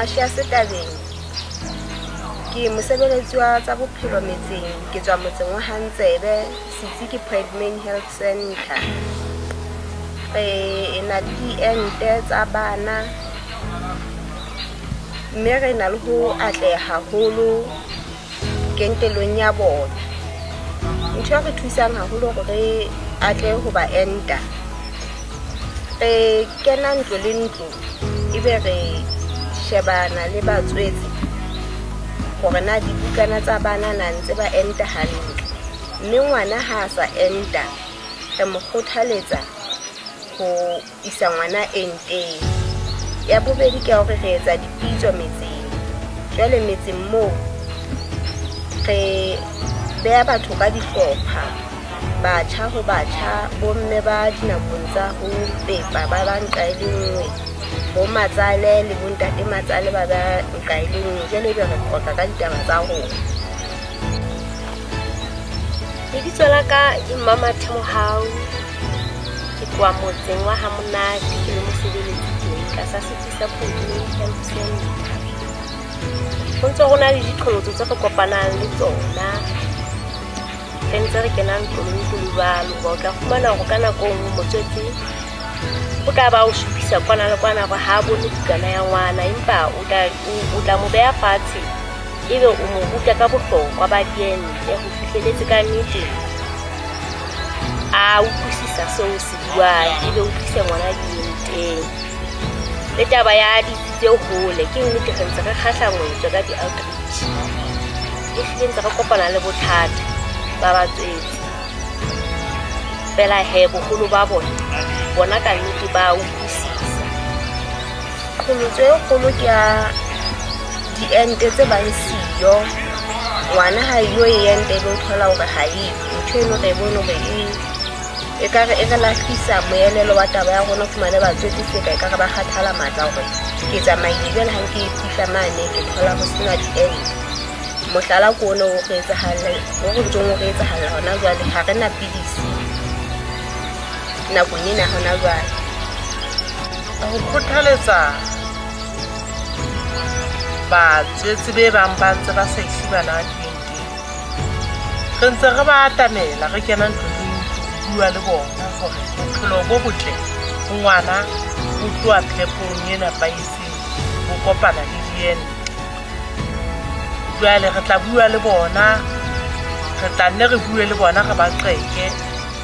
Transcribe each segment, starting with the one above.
Mashiya Setabeng ke mosebeletsi wa tsa bophelo metseng ke tswa motseng wa Hantsebe Setsi ke Pregnant Health Center ena le diente tsa bana mme re na le ho atleha haholo kentelong ya bona. Ntho re thusang haholo hore re atlehe ho ba enta kena ntlo le ntlo ebe re shebana le batswetsi hore na dibukana tsa bana na ntse ba enta hantle, mme ngwana ha sa enta re mo kgothaletsa ho isa ngwana enteng. Ya bobedi ke hore re etsa dipitso metseng. Jwale metseng moo re beha batho ka dihlopha, batjha ho batjha, bomme ba dinakong tsa ho pepa ba ba nqa le nngwe, bo matsale le bo ntate matsale ba ba nqa le nngwe. Jwale ebe re qoqa ka ditaba tsa rona. Lebitso la ka ke Mama Themohau, ke kwa motseng wa Hamonate, ke le mosebeletsi teng ka sa Setsi sa Pregnant Health Center. Ho ntse ho na le diqholotso tse re kopanang le tsona re ntse re kena ntlo jwalo. O tla fumana hore ka nako nngwe motswetsi o tla ba o supisa kwana le kwana hore ha bone bukana ya ngwana, empa o tla mo beha fatshe ebe o mo ruta ka bohlokwa ba diente ho fihlelletse ka nnete a utlwisisa seo se buang, ebe o tlisa ngwana dienteng. Le taba ya ditsi tse hole ke nnete re ntse re kgahlanngwe ka di-outreach, e hlile ntse re kopana le bothata ba batswetsi. Fela he boholo ba bona ka nnete ba utlwisisa. Qholotso e kgolo ke ya diente tse bang siyo. Ngwana ha yo ente le o thola hore ha e ntho eno re bone hore e ka re lahlisa moelelo wa taba ya rona. Fumane batswetsi se ka re ba kgathala matla hore ke tsamaile jwale ha ke fihla mane ke thola ho sena diente. Mohlala ko ona o re etsahalla o re ntse o re etsahalla hona jwale ha re na pidisi nakong ena hona jwale. Ho kgothaletsa batswetsi be bang ba ntse ba sa ise bana dienteng, re ntse re ba atamela re kena ntlo le bua le bona hore bophelo bo botle ho ngwana ho tloha phepong e nepahetseng ho kopana le diente. Jwale re tla bua le bona, re tla nne re bue le bona re ba qeke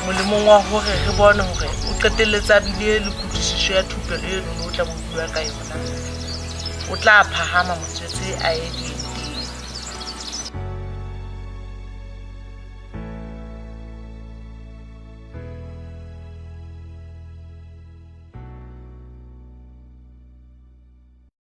molemong wa hore re bone hore o qetelletsa bile le kutlwisiso ya thupelo eno o tla bua ka yona. O tla phahama motswetsi a